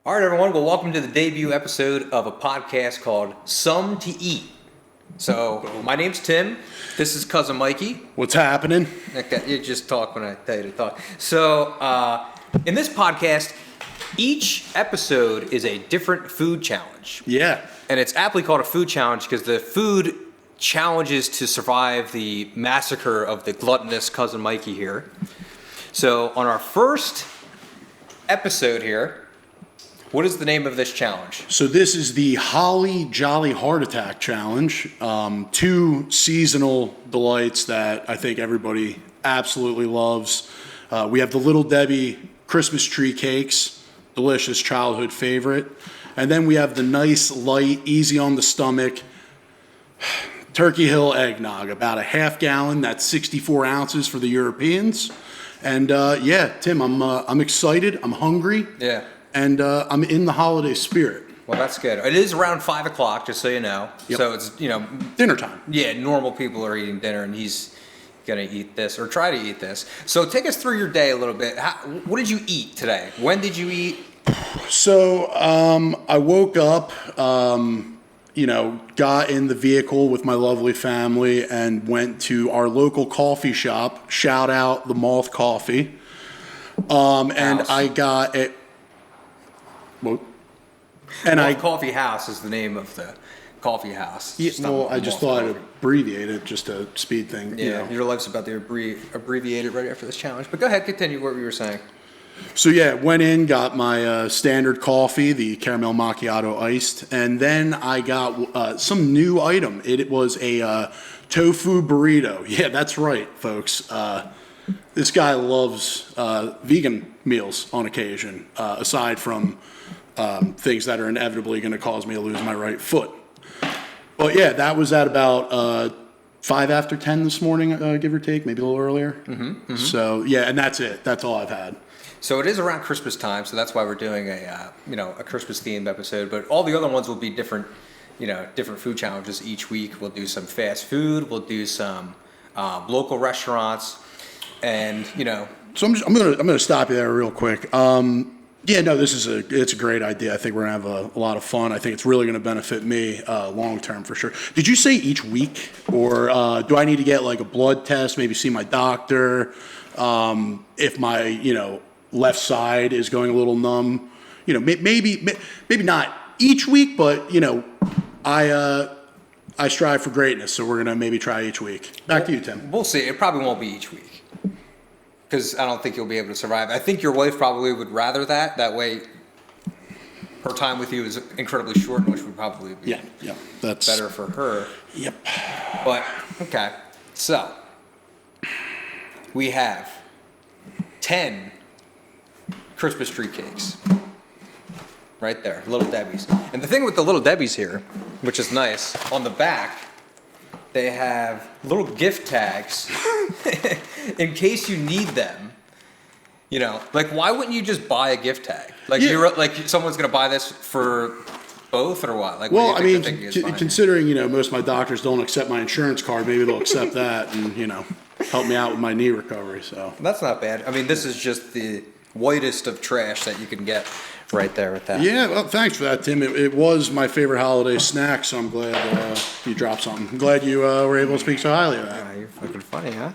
All right, everyone. Well, welcome to the debut episode of a podcast called Some to Eat. So, my name's Tim. This is Cousin Mikey. What's happening? Okay, you just talk when I tell you to talk. So, in this podcast, each episode is a different food challenge. Yeah. And it's aptly called a food challenge because the food challenges to survive the massacre of the gluttonous Cousin Mikey here. So, on our first episode here, what is the name of this challenge? So this is the Holly Jolly Heart Attack Challenge. Two seasonal delights that I think everybody absolutely loves. We have the Little Debbie Christmas tree cakes, delicious childhood favorite. And then we have the nice, light, easy on the stomach Turkey Hill Egg Nog, about a half gallon. That's 64 ounces for the Europeans. And yeah, Tim, I'm excited. I'm hungry. Yeah. And I'm in the holiday spirit. Well, that's good. It is around 5 o'clock, just so you know. Yep. So it's, Dinner time. Yeah, normal people are eating dinner, and he's going to eat this, or try to eat this. So take us through your day a little bit. What did you eat today? When did you eat? So I woke up, got in the vehicle with my lovely family and went to our local coffee shop. Shout out the Moth Coffee. And I got it. Coffee House is the name of the coffee house. Yeah, well, I just thought I'd abbreviate it, just a speed thing. Yeah, your life's about to abbreviate it right after this challenge. But go ahead, continue what you were saying. So yeah, went in, got my standard coffee, the caramel macchiato iced, and then I got some new item. It was a tofu burrito. Yeah, that's right, folks. This guy loves vegan meals on occasion, aside from things that are inevitably going to cause me to lose my right foot. But yeah, that was at about 5 after 10 this morning, give or take, maybe a little earlier. Mm-hmm. So yeah, and that's it. That's all I've had. So it is around Christmas time, so that's why we're doing a Christmas themed episode. But all the other ones will be different, different food challenges each week. We'll do some fast food. We'll do some local restaurants, and So I'm gonna stop you there real quick. Yeah, no, it's a great idea. I think we're gonna have a lot of fun. I think it's really gonna benefit me long term for sure. Did you say each week, or do I need to get like a blood test? Maybe see my doctor if my left side is going a little numb. Maybe not each week, but I strive for greatness, so we're gonna maybe try each week. Back to you, Tim. We'll see. It probably won't be each week, because I don't think you'll be able to survive. I think your wife probably would rather that. That way, her time with you is incredibly short, which would probably be that's better for her. Yep. But, okay. So, we have 10 Christmas tree cakes. Right there, Little Debbie's. And the thing with the Little Debbie's here, which is nice, on the back, they have little gift tags in case you need them. Like, why wouldn't you just buy a gift tag? Like, you're like, someone's gonna buy this for both, or what? Like, well, I mean, considering most of my doctors don't accept my insurance card, maybe they'll accept that and help me out with my knee recovery. So that's not bad. I mean, this is just the whitest of trash that you can get right there with that. Yeah, well, thanks for that, Tim. It was my favorite holiday snack, so I'm glad you dropped something. I'm glad you were able to speak so highly of that. Yeah, you're fucking funny, huh?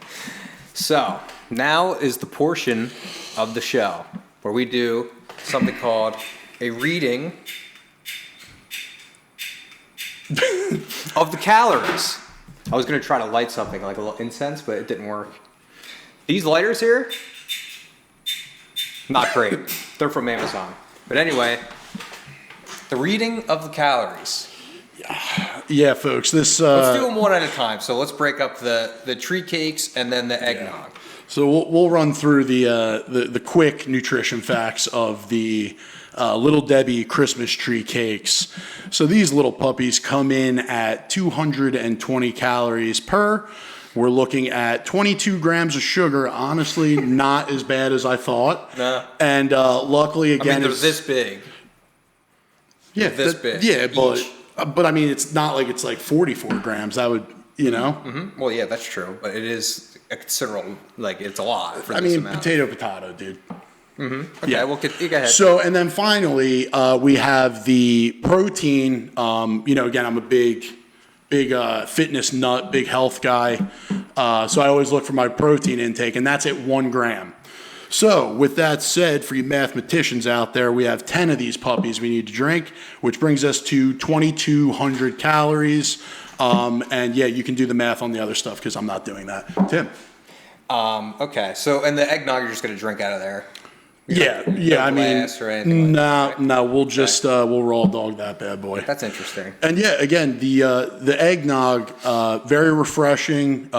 So, now is the portion of the show where we do something called a reading of the calories. I was going to try to light something like a little incense, but it didn't work. These lighters here, not great. They're from Amazon. But anyway, the reading of the calories. Yeah, folks. Let's do them one at a time. So let's break up the tree cakes and then the eggnog. So we'll run through the quick nutrition facts of the Little Debbie Christmas tree cakes. So these little puppies come in at 220 calories per. We're looking at 22 grams of sugar. Honestly, not as bad as I thought. Nah. And luckily, again, they're this big. Yeah, this big. Yeah, but I mean, it's not like it's like 44 grams. That would, Mm-hmm. Well, yeah, that's true. But it is a considerable, like, it's a lot for this amount. Potato, dude. Okay, Yeah. well, you go ahead. So, and then finally, we have the protein. Again, I'm a big fitness nut, big health guy. So I always look for my protein intake, and that's at 1 gram. So, with that said, for you mathematicians out there, we have 10 of these puppies we need to drink, which brings us to 2,200 calories. And yeah, you can do the math on the other stuff because I'm not doing that. Tim. Okay, so, and the eggnog, you're just going to drink out of there? Yeah, I mean, no, we'll just, we'll raw dog that bad boy. That's interesting. And yeah, again, the eggnog, very refreshing,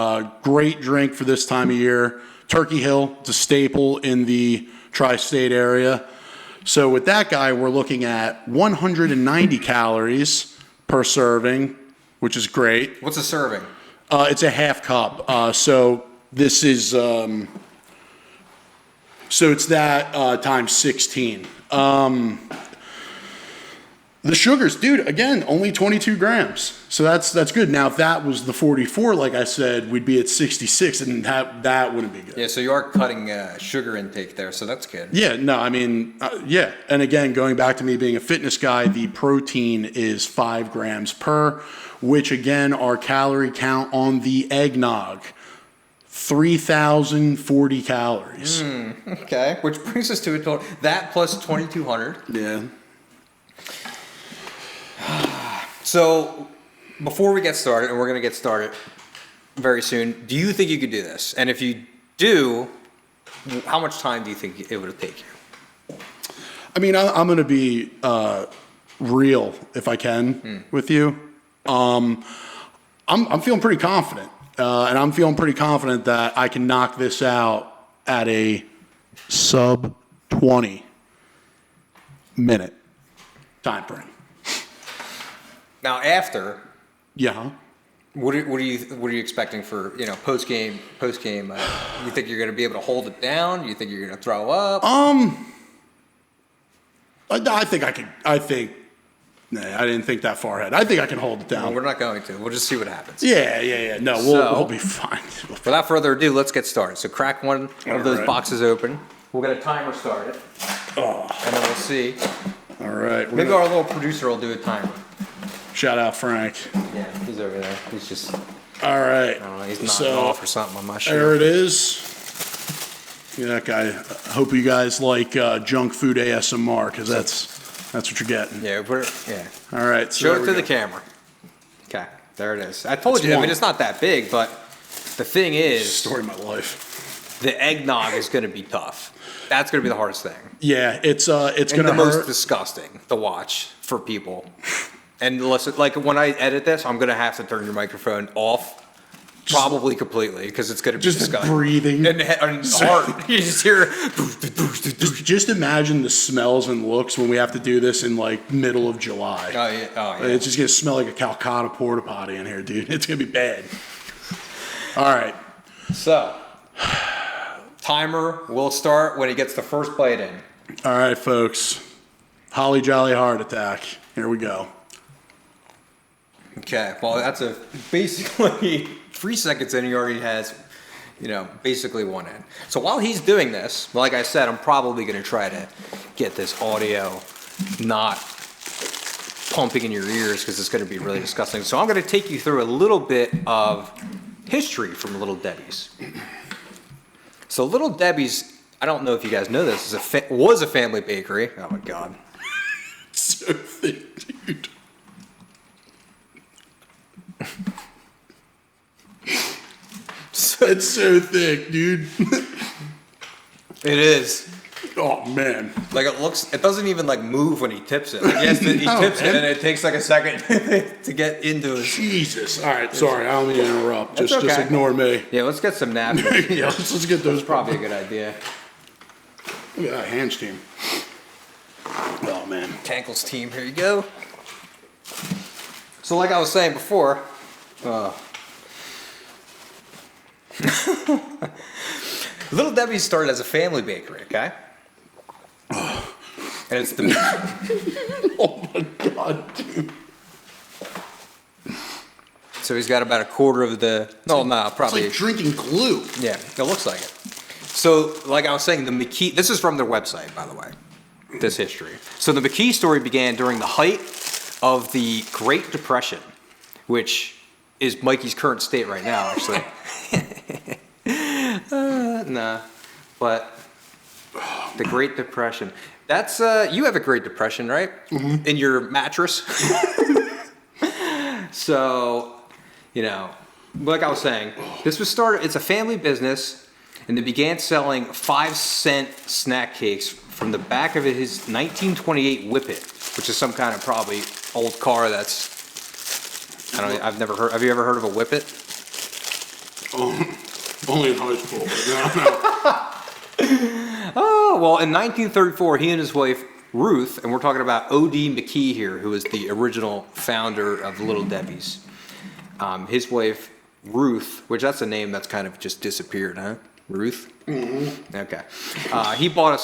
great drink for this time of year. Turkey Hill, it's a staple in the tri-state area. So with that guy, we're looking at 190 calories per serving, which is great. What's a serving? It's a half cup. So this is, so it's that times 16. The sugars, dude, again, only 22 grams. So that's good. Now, if that was the 44, like I said, we'd be at 66, and that wouldn't be good. Yeah, so you are cutting sugar intake there, so that's good. Yeah, no, I mean, yeah. And again, going back to me being a fitness guy, the protein is 5 grams per, which again, our calorie count on the eggnog, 3,040 calories. Okay, which brings us to a total, that plus 2,200. Yeah. So, before we get started, and we're going to get started very soon, do you think you could do this? And if you do, how much time do you think it would take you? I mean, I'm going to be real, if I can, with you. I'm feeling pretty confident. And I'm feeling pretty confident that I can knock this out at a sub 20 minute time frame. Now, after, Yeah. what are you expecting for post game? You think you're going to be able to hold it down? You think you're going to throw up? I think I can. I didn't think that far ahead. I think I can hold it Well, down. we're not going to. We'll just see what happens. Yeah. No, we'll be fine. Without further ado, let's get started. So crack one of those right. boxes open. We'll get a timer started, and then we'll see. All right. Maybe our little producer will do a timer. Shout out Frank. Yeah, he's over there. He's just, All right. I don't know, he's knocking off or something. I'm not There sure. it is. Yeah, that guy. I hope you guys like junk food ASMR because that's what you're getting. Yeah, All right. So show there it we to the go. camera. Okay, there it is. I told It's you, I one. mean, it's not that big, but the thing is, Story of my life. the eggnog is going to be tough. That's going to be the hardest thing. Yeah, it's gonna And the hurt. most disgusting to watch for people. And listen, like when I edit this, I'm going to have to turn your microphone off, probably completely, because it's going to be Just disgusting. breathing. And hard. You just hear. Just imagine the smells and looks when we have to do this in like middle of July. Oh yeah. It's just gonna smell like a Calcutta porta potty in here, dude. It's gonna be bad. All right. So, timer will start when he gets the first bite in. All right, folks. Holly Jolly Heart Attack. Here we go. Okay, well, that's basically 3 seconds in, he already has, basically one in. So while he's doing this, like I said, I'm probably going to try to get this audio not pumping in your ears because it's going to be really disgusting. So I'm going to take you through a little bit of history from Little Debbie's. So Little Debbie's, I don't know if you guys know this, was a family bakery. Oh my God. So thick, dude. It's so thick, dude. It is. Oh man. Like it doesn't even like move when he tips it. Like he No, tips man. it and it takes like a second to get into it. Jesus. All right. Sorry. I don't mean to interrupt. That's Just okay. ignore me. Yeah, let's get some napkins. Yeah. Let's get those. Probably a good idea. Look at that hand steam. Oh man. Tankle's team, here you go. So like I was saying before, Little Debbie started as a family bakery, okay? And it's the Oh my God, dude. so he's got about a quarter of the probably It's like drinking glue. yeah, it looks like it. So, like I was saying, the McKee, this is from their website, by the way, this history. So the McKee story began during the height of the Great Depression, which is Mikey's current state right now, actually. Nah, but the Great Depression. That's, you have a Great Depression, right? Mm-hmm. In your mattress. So, you know, like I was saying, this was started, it's a family business, and they began selling 5-cent snack cakes from the back of his 1928 Whippet, which is some kind of probably old car that's, I don't know, I've never heard, have you ever heard of a Whippet? Only in high school. Oh, well, in 1934, he and his wife, Ruth, and we're talking about O.D. McKee here, who was the original founder of Little Debbie's. His wife, Ruth, which that's a name that's kind of just disappeared, huh? Ruth? Mm-hmm. Okay. He bought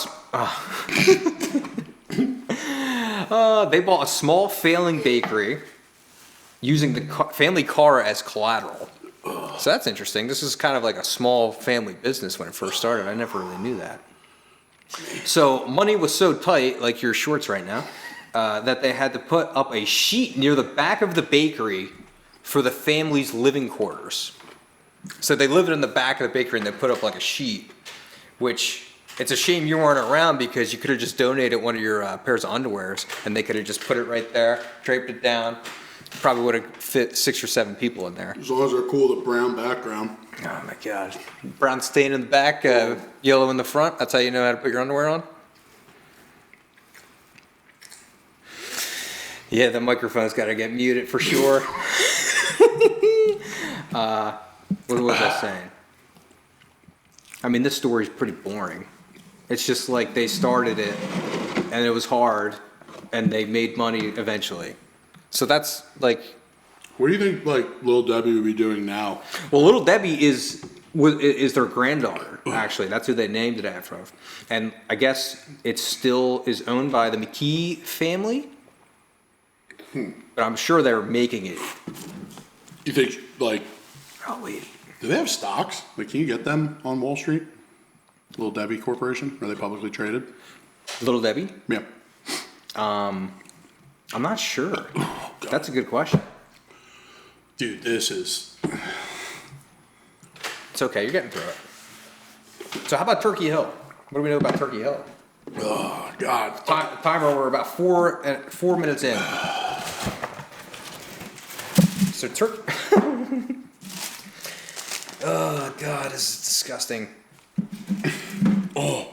they bought a small failing bakery using the family car as collateral. So that's interesting. This is kind of like a small family business when it first started. I never really knew that. So money was so tight, like your shorts right now, that they had to put up a sheet near the back of the bakery for the family's living quarters. So they lived in the back of the bakery and they put up like a sheet, which it's a shame you weren't around because you could have just donated one of your pairs of underwears and they could have just put it right there, draped it down. Probably would have fit 6 or 7 people in there. As long as they're cool with a brown background. Oh my God. Brown stain in the back, yellow in the front. That's how you know how to put your underwear on? Yeah, the microphone's got to get muted for sure. What was I saying? I mean, this story's pretty boring. It's just like they started it and it was hard and they made money eventually. So that's like. What do you think, like, Little Debbie would be doing now? Well, Little Debbie is their granddaughter, actually. That's who they named it after. And I guess it still is owned by the McKee family. But I'm sure they're making it. You think, like. Oh, wait. Do they have stocks? Like, can you get them on Wall Street? Little Debbie Corporation? Are they publicly traded? Little Debbie? Yeah. I'm not sure. That's a good question. Dude, this is. It's okay. You're getting through it. So how about Turkey Hill? What do we know about Turkey Hill? Oh, God. Timer, we're about 4 minutes in. So oh, God, this is disgusting. Oh,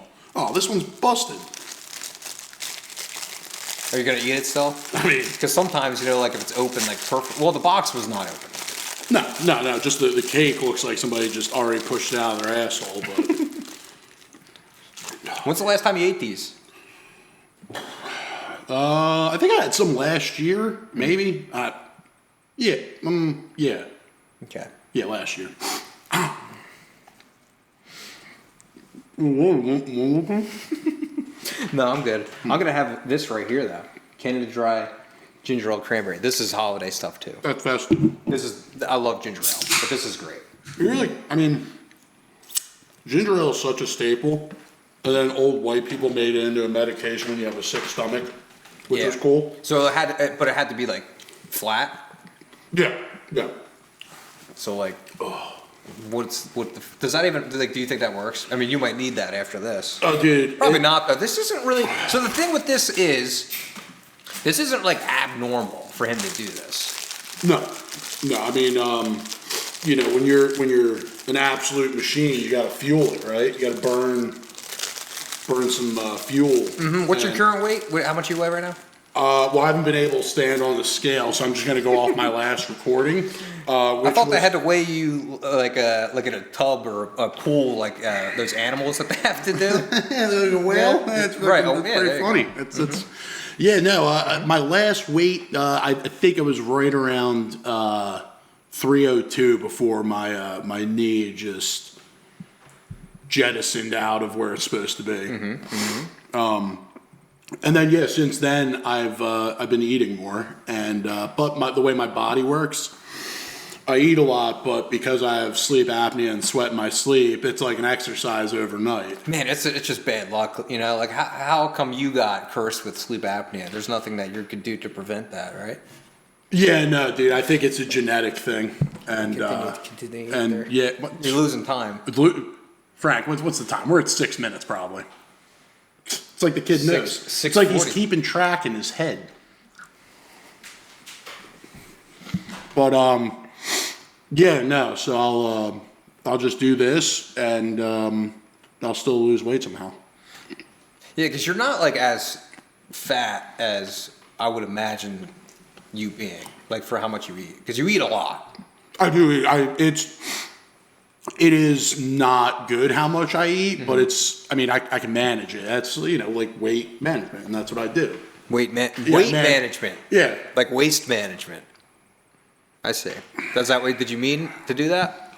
this one's busted. Are you gonna eat it still? I mean, because sometimes, you know, like if it's open, like perfect. Well, the box was not open. No. Just the cake looks like somebody just already pushed it out of their asshole. But when's the last time you ate these? I think I had some last year, maybe. Yeah. Okay. Yeah, last year. No, I'm good. I'm gonna have this right here though. Canada Dry ginger ale cranberry. This is holiday stuff too. That's festive. I love ginger ale, but this is great. Ginger ale is such a staple, and then old white people made it into a medication when you have a sick stomach, which was cool. So it had to be like flat. Yeah. So like, does that even, like, do you think that works? I mean, you might need that after this. Oh, dude. Probably not, though. This isn't really, so the thing with this isn't like abnormal for him to do this. No. I mean, when you're an absolute machine, you got to fuel it, right? You got to burn some fuel. Mm-hmm. What's your current weight? How much you weigh right now? Well, I haven't been able to stand on the scale, so I'm just going to go off my last recording. I thought they had to weigh you like in a tub or a pool, like those animals that they have to do. There's a whale. That's right. Pretty funny. My last weight, I think it was right around 302 before my knee just jettisoned out of where it's supposed to be. Mm-hmm. And then since then I've been eating more, and but the way my body works, I eat a lot, but because I have sleep apnea and sweat in my sleep, it's like an exercise overnight. Man, it's just bad luck, you know. Like, how come you got cursed with sleep apnea? There's nothing that you could do to prevent that, right? Yeah, no, dude. I think it's a genetic thing, and Continue yeah, you're losing time. Frank, what's the time? We're at 6 minutes probably. It's like the kid knows. It's like he's keeping track in his head. But yeah, no. So I'll just do this, and I'll still lose weight somehow. Yeah, because you're not like as fat as I would imagine you being, like for how much you eat, because you eat a lot. I do eat. It is not good how much I eat, but I mean, I can manage it. That's, like weight management, and that's what I do. Weight management. Yeah. Like waste management. I see. Did you mean to do that?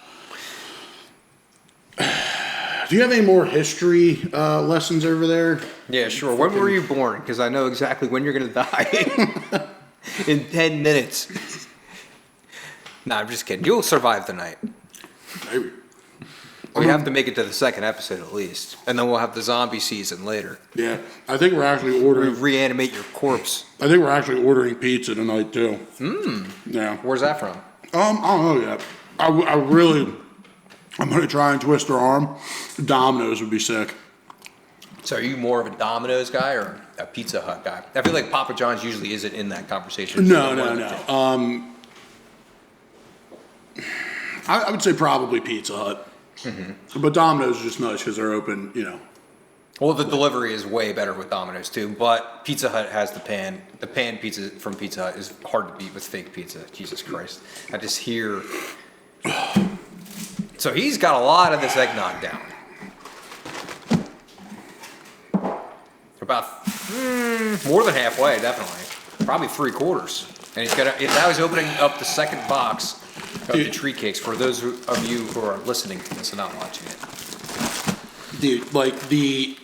Do you have any more history lessons over there? Yeah, sure. When were you born? Because I know exactly when you're going to die. In 10 minutes. Nah, I'm just kidding. You'll survive the night. Maybe. We have to make it to the second episode at least. And then we'll have the zombie season later. Yeah. I think we're actually ordering... Reanimate your corpse. I think we're actually ordering pizza tonight, too. Yeah. Where's that from? I don't know yet. I'm going to try and twist her arm. Domino's would be sick. So are you more of a Domino's guy or a Pizza Hut guy? I feel like Papa John's usually isn't in that conversation. No. I would say probably Pizza Hut. Mm-hmm. But Domino's is just nice because they're open, Well, the delivery is way better with Domino's too, but Pizza Hut has the pan. The pan pizza from Pizza Hut is hard to beat with fake pizza. Jesus Christ. I just hear... So he's got a lot of this eggnog down. About more than halfway, definitely. Probably 3/4. And now he's opening up the second box of the tree cakes for those of you who are listening to this and not watching it. Dude, like the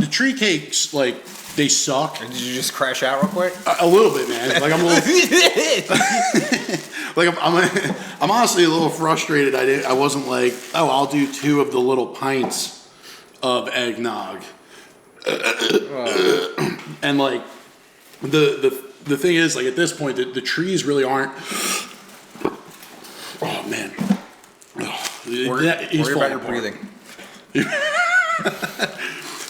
tree cakes, like they suck. Did you just crash out real quick? A little bit, man. Like I'm a little. Like I'm honestly a little frustrated. I wasn't like, oh, I'll do 2 of the little pints of eggnog. And like the thing is, like at this point, the trees really aren't. Oh man, Worry about your breathing.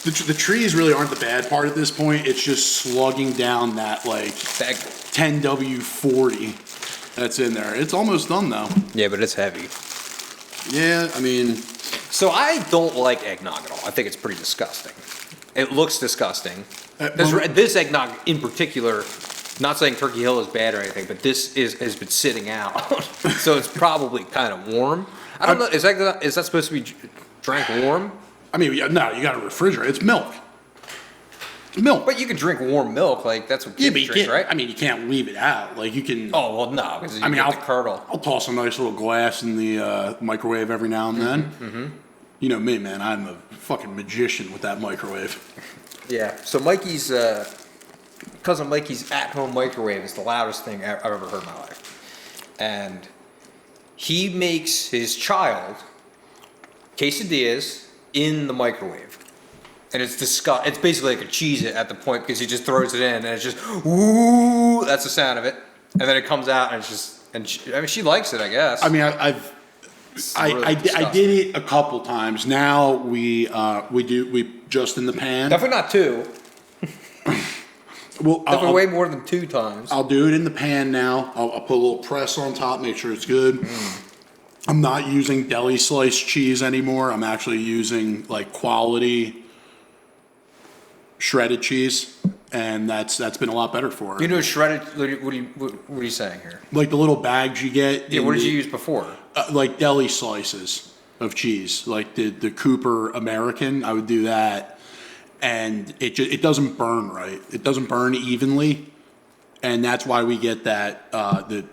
The trees really aren't the bad part at this point. It's just slugging down that like 10W40 that's in there. It's almost done though. Yeah, but it's heavy. Yeah, I mean. So I don't like eggnog at all. I think it's pretty disgusting. It looks disgusting. This eggnog in particular, not saying Turkey Hill is bad or anything, but this has been sitting out. So it's probably kind of warm. I don't know. Is that supposed to be drank warm? I mean, no, you got to refrigerate. It's milk. It's milk. But you can drink warm milk, like that's what kids drink, right? I mean, you can't leave it out. Like you can. Oh well, no, because you get the curdle. I'll toss a nice little glass in the microwave every now and then. Mm-hmm. You know me, man. I'm a fucking magician with that microwave. Yeah. So Mikey's cousin Mikey's at-home microwave is the loudest thing I've ever heard in my life, and he makes his child quesadillas in the microwave. And it's disgusting. It's basically like a Cheez-It at the point because he just throws it in and it's just, woo, that's the sound of it. And then it comes out and it's just, she likes it, I guess. I mean, I did it a couple times. Now we just in the pan. Definitely not 2. Well, definitely way more than 2 times. I'll do it in the pan now. I'll put a little press on top, make sure it's good. I'm not using deli sliced cheese anymore. I'm actually using like quality shredded cheese, and that's been a lot better for it. You know, shredded. What are you saying here? Like the little bags you get. Yeah. What did you use before? Like deli slices of cheese, like the Cooper American. I would do that, and it doesn't burn right. It doesn't burn evenly, and that's why we get that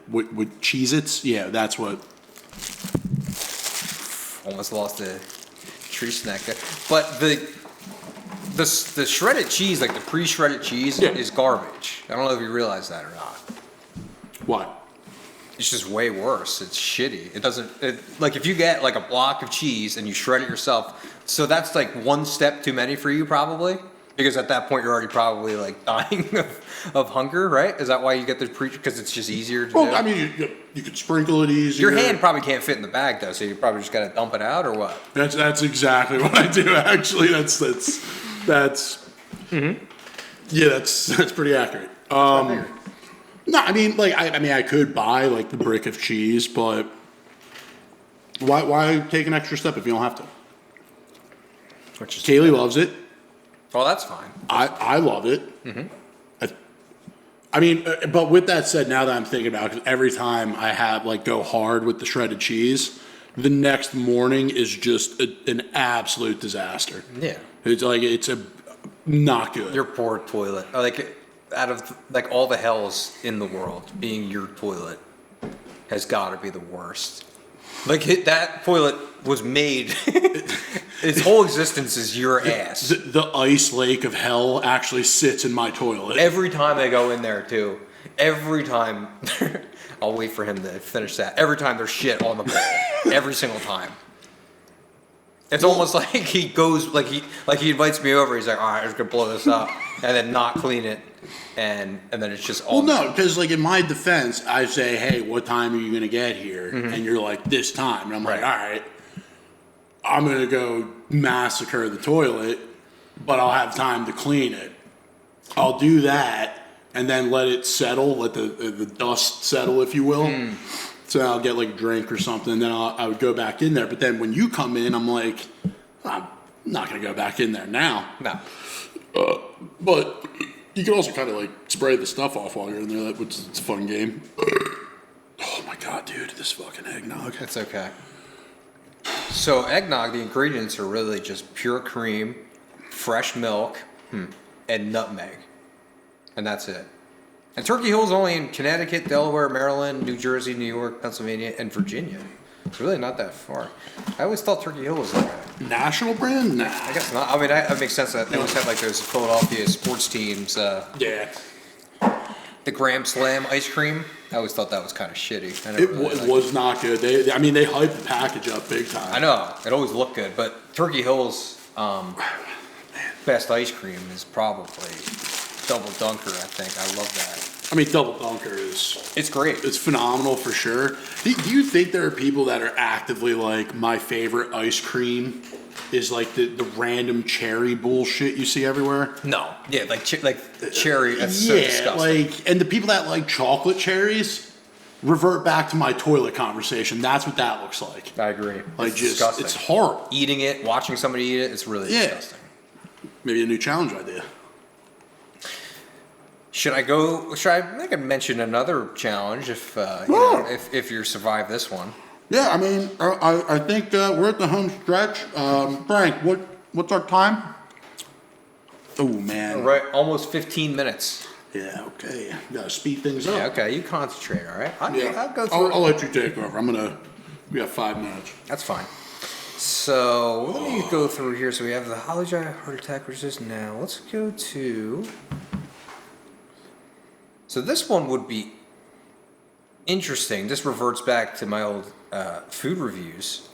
with Cheez-Its. Yeah, that's what. Almost lost the tree snack there, but the shredded cheese, like the pre-shredded cheese, is garbage. I don't know if you realize that or not. What? it's just way worse. It's shitty. It doesn't, like if you get like a block of cheese and you shred it yourself, so that's like one step too many for you probably, because at that point you're already probably like dying of hunger, right? Is that why you get the because it's just easier to do? I mean, you could sprinkle it easier. Your hand probably can't fit in the bag though, so you probably just got to dump it out or what? That's exactly what I do. Actually, that's yeah, that's pretty accurate. No, I mean, like, I could buy like the brick of cheese, but why take an extra step if you don't have to? Which is Kaylee loves it. Well, that's fine. I love it. I mean, but with that said, now that I'm thinking about it, 'cause every time I have like go hard with the shredded cheese, the next morning is just an absolute disaster. Yeah. It's not good. Your poor toilet. Like, out of like all the hells in the world, being your toilet has got to be the worst. Like that toilet was made. Its whole existence is your ass. The ice lake of hell actually sits in my toilet. Every time I go in there too. Every time. I'll wait for him to finish that. Every time there's shit on the bowl. Every single time. It's almost like he goes like he invites me over. He's like, all right, I'm just gonna blow this up, and then not clean it, and then it's just all. Well, no, because like in my defense, I say, hey, what time are you gonna get here? And you're like, this time, and I'm like, all right, I'm gonna go massacre the toilet, but I'll have time to clean it. I'll do that, and then let it settle, let the dust settle, if you will. So I'll get like a drink or something, and then I would go back in there. But then when you come in, I'm like, I'm not going to go back in there now. No. But you can also kind of like spray the stuff off while you're in there, which is a fun game. Oh my God, dude, this fucking eggnog. It's okay. So eggnog, the ingredients are really just pure cream, fresh milk, and nutmeg. And that's it. And Turkey Hill is only in Connecticut, Delaware, Maryland, New Jersey, New York, Pennsylvania, and Virginia. It's really not that far. I always thought Turkey Hill was like a national brand? Nah. I guess not. I mean, that makes sense that they always had like those Philadelphia sports teams. Yeah. The Graham Slam ice cream. I always thought that was kind of shitty. It was not good. They hyped the package up big time. I know. It always looked good, but Turkey Hill's best ice cream is probably Double Dunker, I think. I love that. I mean, Double Dunker is... It's great. It's phenomenal for sure. Do you think there are people that are actively like, my favorite ice cream is like the random cherry bullshit you see everywhere? No. Yeah, like cherry, that's so disgusting. And the people that like chocolate cherries revert back to my toilet conversation. That's what that looks like. I agree. Like, it's disgusting. It's horrible. Eating it, watching somebody eat it, it's really disgusting. Maybe a new challenge idea. Should I mention another challenge if if you survive this one? Yeah, I mean, I think we're at the home stretch. Frank, what's our time? Oh man, Right, almost 15 minutes. Yeah, okay, gotta speed things up. Yeah, okay, you concentrate, all right? I'll go through. I'll let you take over. We got 5 minutes. That's fine. So let me go through here. So we have the Hollyjack heart attack, which is now. Let's go to. So this one would be interesting. This reverts back to my old food reviews.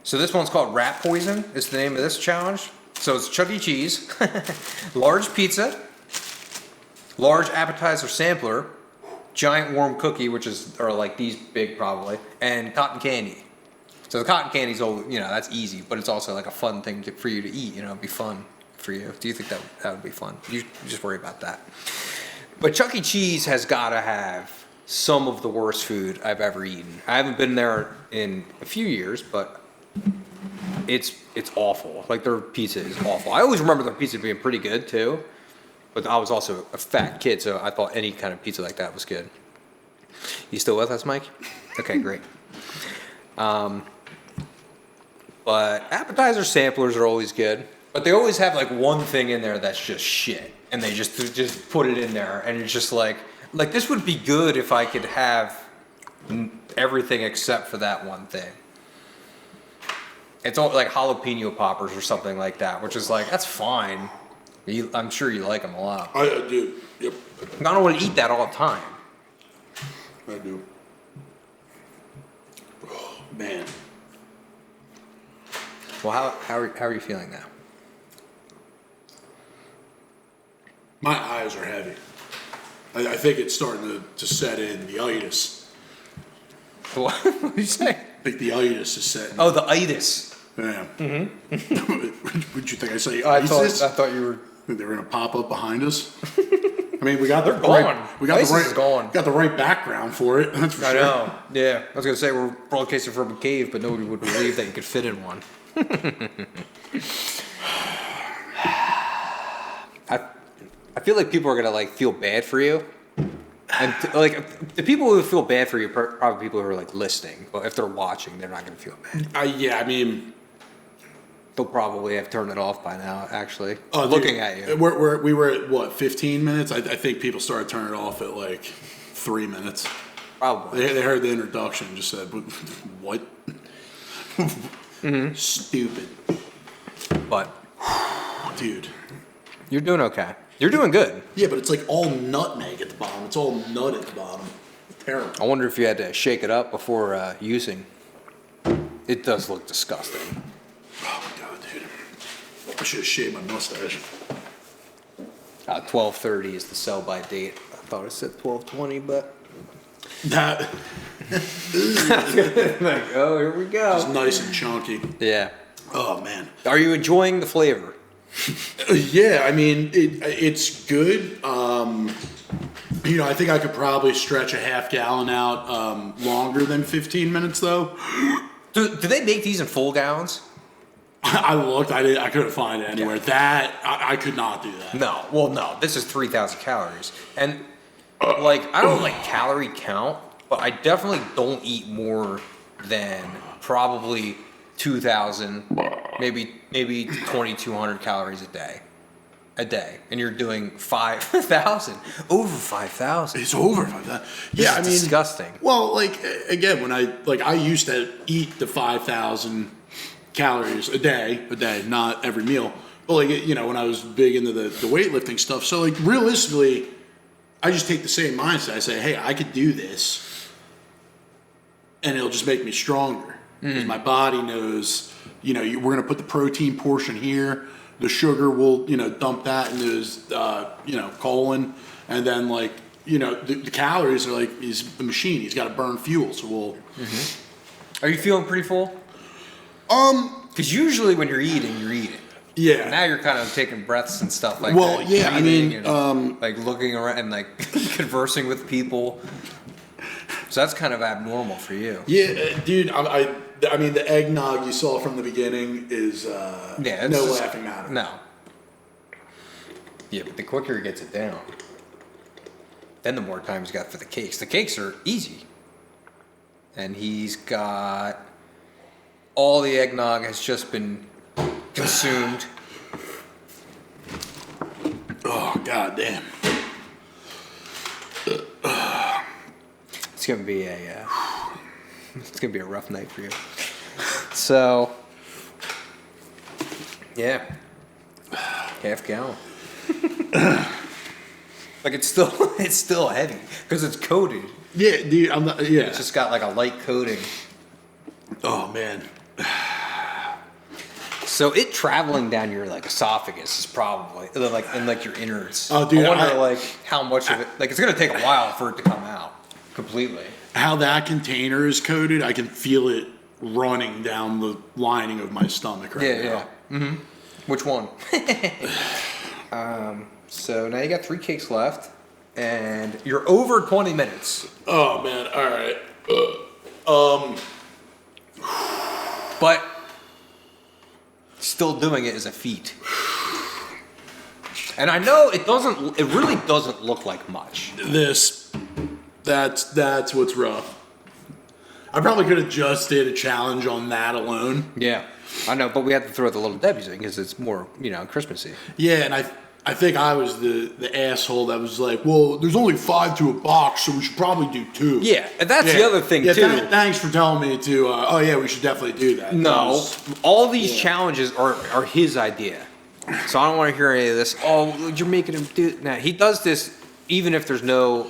So this one's called Rat Poison. It's the name of this challenge. So it's Chuck E. Cheese, large pizza, large appetizer sampler, giant warm cookie, which are like these big probably, and cotton candy. So the cotton candy's that's easy, but it's also like a fun thing for you to eat. It'd be fun for you. Do you think that would be fun? You just worry about that. But Chuck E. Cheese has got to have some of the worst food I've ever eaten. I haven't been there in a few years, but it's awful. Like their pizza is awful. I always remember their pizza being pretty good too, but I was also a fat kid, so I thought any kind of pizza like that was good. You still with us, Mike? Okay, great. But appetizer samplers are always good, but they always have like one thing in there that's just shit. And they just put it in there, and it's just like this would be good if I could have everything except for that one thing. It's all like jalapeno poppers or something like that, which is like, that's fine. I'm sure you like them a lot. I do. Yep. I don't want to eat that all the time. I do. Man. Well, how are you feeling now? My eyes are heavy. I think it's starting to set in the itis. What did you say? I think the itis is setting. Oh, the itis. Yeah. Mm-hmm. Would you think I say I ISIS? thought you were. They were gonna pop up behind us. I mean, we got They're the gone. right. We got ISIS the right. is gone. Got the right background for it. That's for I sure. know. Yeah, I was gonna say we're broadcasting from a cave, but nobody would believe that you could fit in one. I feel like people are gonna like feel bad for you, and like the people who feel bad for you are probably people who are like listening. But if they're watching, they're not gonna feel bad. Yeah, I mean, They'll probably have turned it off by now. Actually, dude, looking at you. we were at what 15 minutes. I think people started turning it off at like 3 minutes. Probably. They heard the introduction and just said, "What? Stupid." But Dude. you're doing okay. You're doing good. Yeah, but it's like all nutmeg at the bottom. It's all nut at the bottom. Terrible. I wonder if you had to shake it up before using. It does look disgusting. Oh my god, dude. I should have shaved my mustache. 12:30 is the sell-by date. I thought it said 12:20, but That like, oh, here we go. is nice and chunky. Yeah. Oh man. Are you enjoying the flavor? Yeah, I mean it's good. I think I could probably stretch a half gallon out longer than 15 minutes though. Do they make these in full gallons? I looked. I couldn't find it anywhere. That I could not do that. No. Well, no. This is 3,000 calories, and like I don't like calorie count, but I definitely don't eat more than probably 2,000, maybe 2,200 calories a day. And you're doing 5,000, over 5,000. It's over like that. Yeah, I mean, disgusting. Well, like again, when I used to eat the 5,000 calories a day, not every meal. But like when I was big into the weightlifting stuff, so like realistically, I just take the same mindset. I say, hey, I could do this, and it'll just make me stronger because my body knows. We're gonna put the protein portion here. The sugar will, dump that into his, colon, and then the calories are like he's a machine. He's got to burn fuel, so we'll. Are you feeling pretty full? Because usually when you're eating. Yeah. Now you're kind of taking breaths and stuff like Well, that. yeah, I breathing mean, and, like looking around and like conversing with people. So that's kind of abnormal for you. Yeah, dude. I mean, the eggnog you saw from the beginning is no laughing matter. No. Yeah, but the quicker he gets it down, then the more time he's got for the cakes. The cakes are easy. And he's got all the eggnog has just been consumed. Oh, god damn. It's gonna be a rough night for you. So, yeah, half gallon. Like it's still heavy because it's coated. Yeah, dude. Yeah. It's just got like a light coating. Oh man. So it traveling down your like esophagus is probably like in like your innards. Oh, dude, I wonder like how much of it. Like it's gonna take a while for it to come out completely. How that container is coated, I can feel it running down the lining of my stomach right now. Yeah. Mm-hmm. Which one? So now you got 3 cakes left, and you're over 20 minutes. Oh man! All right. But still doing it is a feat. And I know it really doesn't look like much. That's what's rough. I probably could have just did a challenge on that alone. Yeah, I know, but we had to throw the Little Debbie's in because it's more, Christmassy. Yeah, and I think I was the asshole that was like, well, there's only 5 to a box, so we should probably do 2. Yeah, and that's the other thing, too. Thanks for telling me to, we should definitely do that. No, all these challenges are his idea. So I don't want to hear any of this. Oh, you're making him do it. Now, he does this even if there's no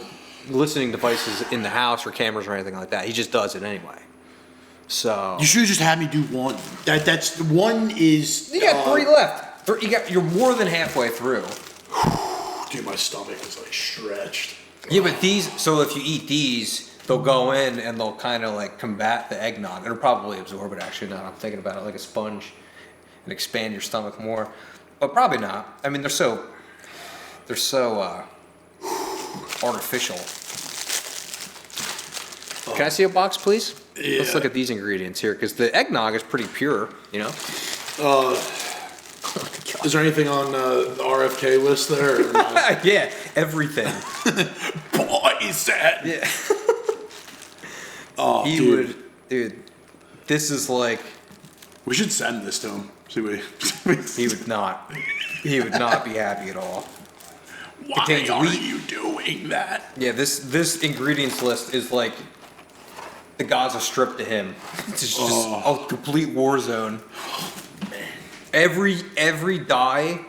listening devices in the house or cameras or anything like that. He just does it anyway. So You should have just had me do one. That's one is. you got 3 left. You're more than halfway through. Dude, my stomach is like stretched. Yeah, but these. So if you eat these, they'll go in and they'll kind of like combat the eggnog. It'll probably absorb it. Actually, now I'm thinking about it, like a sponge, and expand your stomach more. But probably not. I mean, they're so artificial. Can I see a box, please? Yeah. Let's look at these ingredients here, because the eggnog is pretty pure, you know? Is there anything on the RFK list there? Or no? Yeah, everything. Boy, said. Yeah. Oh, He dude. dude, this is like, We should send this to him. See what he would not be happy at all. Why Contains are wheat. you doing that? Yeah, this ingredients list is like the Gaza Strip to him. It's just a complete war zone. Every dye.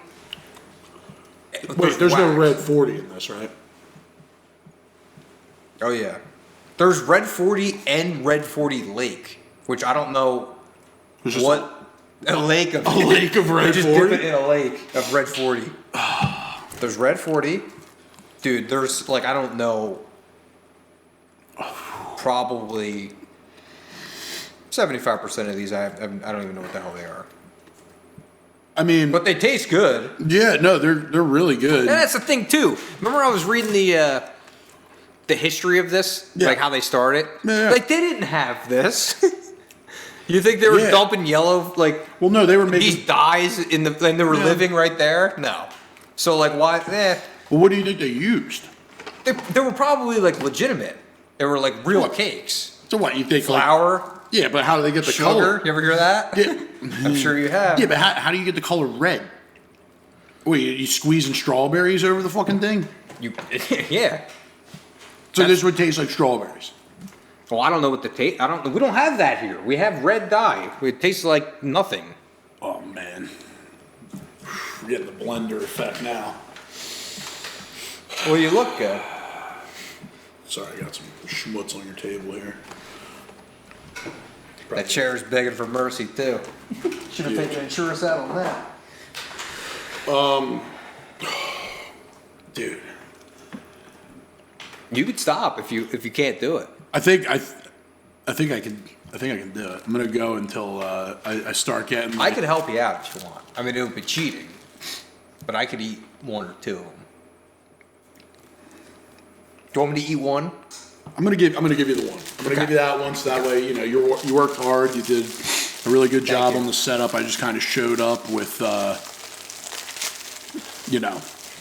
Wait, there's no red 40 in this, right? Oh yeah, there's Red 40 and Red 40 Lake, which I don't know There's just what a lake of lake of Red they just 40? dip it in a lake of Red 40. There's Red 40, dude. There's like I don't know, probably 75% of these I don't even know what the hell they are. I mean, But they taste good. yeah, no, they're really good. And that's the thing too. Remember, I was reading the history of this, Yeah. like how they started. Yeah. Like they didn't have this. You think they were Yeah. dumping yellow like Well, no, they were making. these dyes and they were Yeah. living right there? No. So like why? Well, what do you think they used? They were probably like legitimate. They were like real What? cakes. So what you think? Flour, Like, yeah, but how do they get the sugar. color? You ever hear that? Yeah. I'm sure you have. Yeah, but how do you get the color red? Wait, you squeezing strawberries over the fucking thing? You, yeah. So this would taste like strawberries. Well, I don't know what the taste. We don't have that here. We have red dye. It tastes like nothing. Oh man, we're getting the blender effect now. Well, you look good. Sorry, I got some schmutz on your table here. That chair's begging for mercy too. Should have taken insurance out on that. Dude, You could stop if you can't do it. I think I can do it. I'm gonna go until I start getting. I could help you out if you want. I mean, it would be cheating, but I could eat 1 or 2 of them. Do you want me to eat one? I'm gonna give you the one. I'm gonna give you that one, so that way you worked hard. You did a really good job you. on the setup. I just kind of showed up with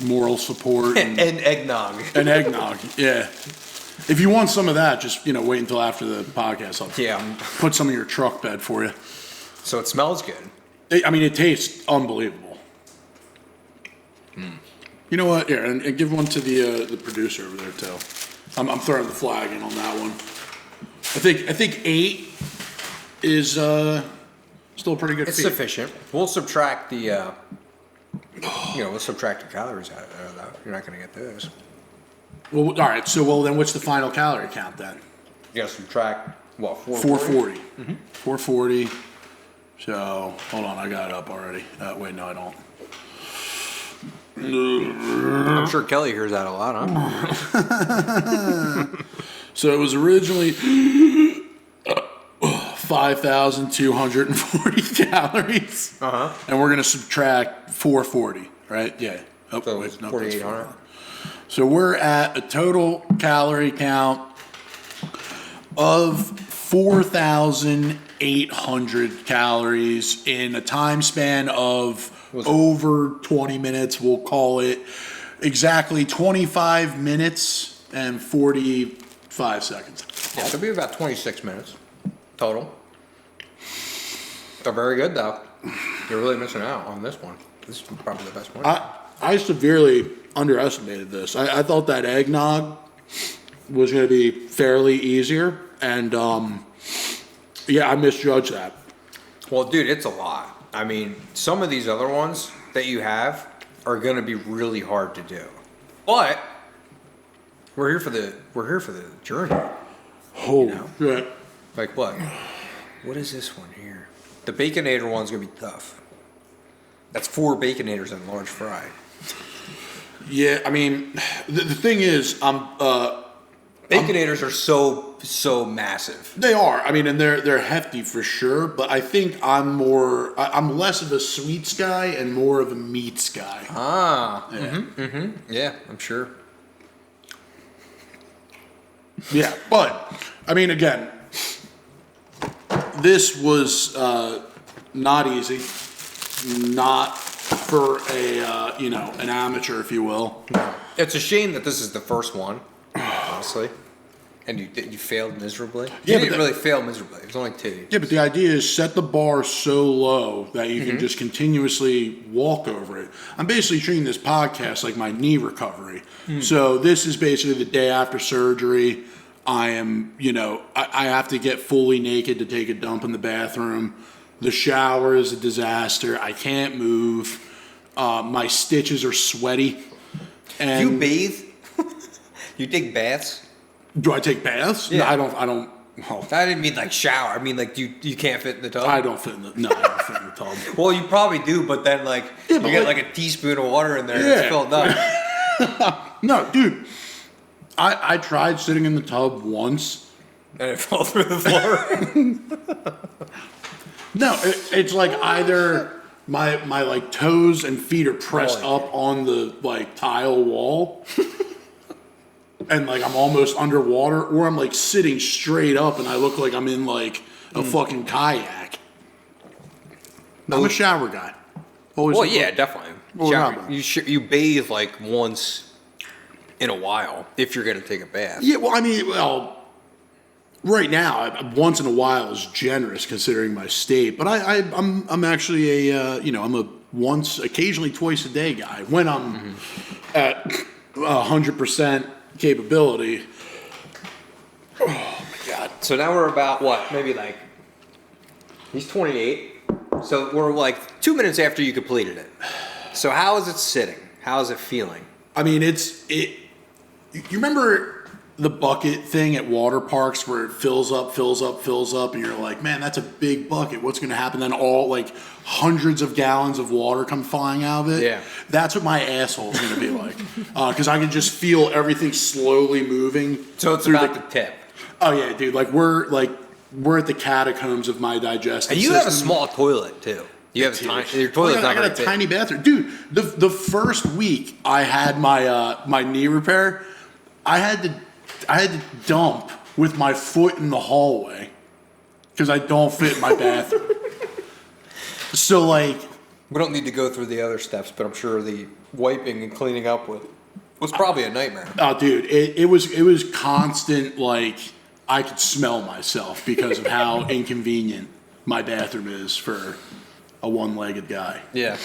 moral support And eggnog. and eggnog. Yeah. If you want some of that, just wait until after the podcast. I'll Yeah. put some in your truck bed for you. So it smells good. It tastes unbelievable. You know what? Here, and give one to the producer over there too. I'm throwing the flag in on that one. I think 8 is still a pretty good It's feat. sufficient. We'll subtract the calories out of that. You're not going to get those. Well, all right. So then what's the final calorie count then? You got to subtract what? 440. 440. So hold on, I got it up already. Wait, no, I don't. I'm sure Kelly hears that a lot, huh? So it was originally 5,240 calories. And we're going to subtract 440, right? Yeah. Oh, So wait, it's no, that's 4,800. So we're at a total calorie count of 4,800 calories in a time span of over 20 minutes. We'll call it exactly 25 minutes and 45 seconds. Yeah, it'll be about 26 minutes total. They're very good, though. You're really missing out on this one. This is probably the best one. I severely underestimated this. I thought that eggnog was going to be fairly easier, and I misjudged that. Well, dude, it's a lot. I mean, some of these other ones that you have are going to be really hard to do. But we're here for the journey. Oh, know? yeah. Like what? What is this one here? The Baconator one's gonna be tough. That's 4 Baconators in a large fry. Yeah, I mean, the thing is, Baconators are so massive. they are. I mean, and they're hefty for sure. But I think I'm less of a sweets guy and more of a meats guy. Ah. Yeah. Yeah, I'm sure. Yeah, but I mean, again, this was not easy. Not for an amateur, if you will. It's a shame that this is the first one, honestly. And you failed miserably. Yeah, You didn't really fail miserably. It was only 2. Yeah, but the idea is set the bar so low that you can just continuously walk over it. I'm basically treating this podcast like my knee recovery. So this is basically the day after surgery. I am, I have to get fully naked to take a dump in the bathroom. The shower is a disaster. I can't move. My stitches are sweaty. And Do you bathe? You take baths? do I take baths? Yeah. No, I don't. Well, I didn't mean like shower. I mean like you can't fit in the tub. I don't fit in the. No, I don't fit in the tub. Well, you probably do, but then Yeah, you but get like- like a teaspoon of water in there and Yeah. it's filled up. No, dude. I tried sitting in the tub once. And it fell through the floor. No, it's like either my like toes and feet are pressed Oh, up on the like tile wall, and like I'm almost underwater, or I'm like sitting straight up and I look like I'm in like a fucking kayak. I'm a shower guy. Always. Well, yeah, definitely. Well, Shower. yeah, You bathe like once in a while if you're gonna take a bath. Yeah, well, I mean, right now, once in a while is generous considering my state. But I'm actually I'm a once, occasionally twice a day guy when I'm at 100% capability. Oh my god! So now we're about what? Maybe like he's 28. So we're like 2 minutes after you completed it. So how is it sitting? How is it feeling? I mean, you remember the bucket thing at water parks where it fills up, and you're like, man, that's a big bucket. What's going to happen? Then all like hundreds of gallons of water come flying out of it. Yeah. That's what my asshole is going to be like. Because I can just feel everything slowly moving. So it's through about the tip. Oh yeah, dude. We're at the catacombs of my digestive And you system. have a small toilet too. You have a tiny. Your toilet's I not got very a big. tiny bathroom, dude. The first week I had my knee repair, I had to dump with my foot in the hallway because I don't fit in my bathroom. So like, We don't need to go through the other steps, but I'm sure the wiping and cleaning up was probably a nightmare. oh dude, it was constant. Like I could smell myself because of how inconvenient my bathroom is for a one-legged guy. Yeah.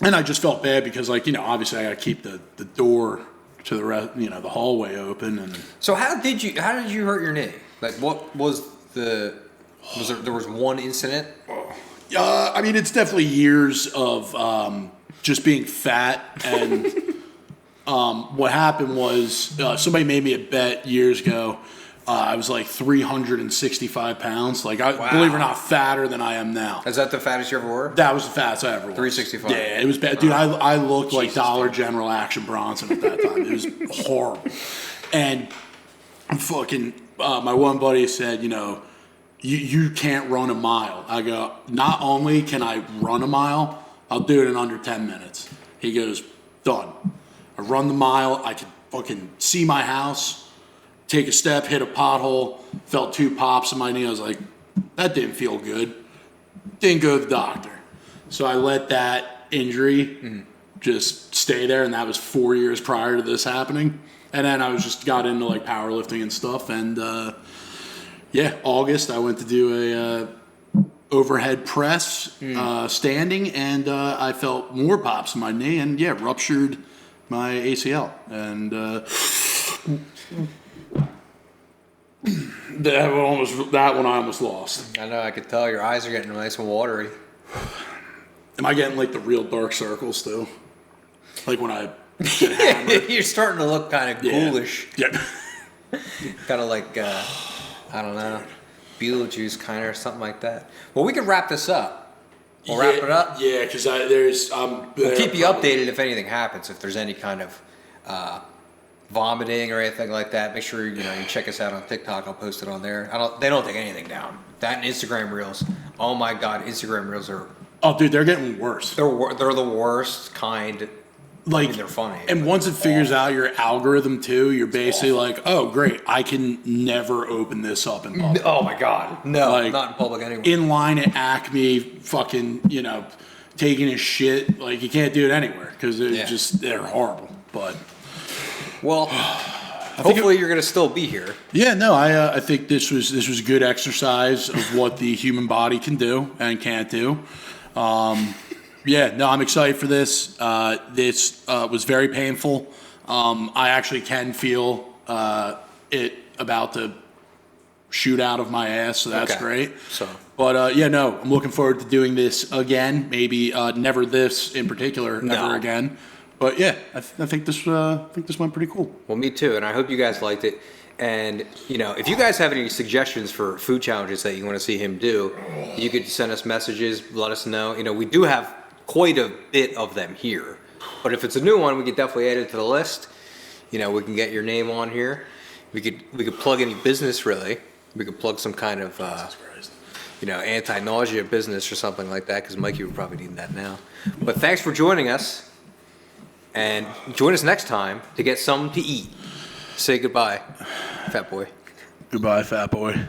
And I just felt bad because, like, obviously I got to keep the door to the hallway open. And So how did you hurt your knee? Like what was there was one incident? I mean, it's definitely years of just being fat. And what happened was somebody made me a bet years ago. I was like 365 pounds. Like, Wow. believe it or not, fatter than I am now. Is that the fattest you ever were? That was the fattest I ever was. 365. Yeah, it was bad. Dude, I looked like Jesus. Dollar General Action Bronson at that time. It was horrible. And fucking, my one buddy said, you can't run a mile. I go, not only can I run a mile, I'll do it in under 10 minutes. He goes, done. I run the mile. I could fucking see my house. Take a step, hit a pothole, felt 2 pops in my knee. I was like, that didn't feel good. Didn't go to the doctor. So I let that injury just stay there, and that was 4 years prior to this happening. And then I got into like powerlifting and stuff. And August I went to do a overhead press standing, and I felt more pops in my knee, and ruptured my ACL. And that one I almost lost. I know. I could tell your eyes are getting nice and watery. Am I getting like the real dark circles too? Like when I get hammered? You're starting to look kind of Yeah. ghoulish. Yeah. Kind of like I don't know. Beetlejuice kind of or something like that. Well, we can wrap this up. We'll wrap it up. Yeah, because We'll keep you updated if anything happens. If there's any kind of vomiting or anything like that, make sure you check us out on TikTok. I'll post it on there. They don't take anything down. That and Instagram Reels. Oh my God, Instagram Reels are. Oh, dude, they're getting worse. They're the worst kind. Like, I mean, they're funny. And once it figures out your algorithm too, you're basically like, oh, great, I can never open this up in public. Oh my God, no, Like, not in public anyway. In line at Acme, fucking, taking his shit. Like, you can't do it anywhere because they're horrible. But well, hopefully you're gonna still be here. yeah, no, I think this was good exercise of what the human body can do and can't do. Yeah, no, I'm excited for this. This was very painful. I actually can feel it about to shoot out of my ass, so that's great. But yeah, no, I'm looking forward to doing this again. Maybe never this in particular, ever again. But yeah, I think this went pretty cool. Well, me too, and I hope you guys liked it. And if you guys have any suggestions for food challenges that you want to see him do, you could send us messages, let us know. We do have quite a bit of them here, but if it's a new one, we could definitely add it to the list. We can get your name on here. We could plug any business, really. We could plug some kind of anti-nausea business or something like that, because Mikey would probably need that now. But thanks for joining us, and join us next time to get something to eat. Say goodbye, fat boy. Goodbye, fat boy.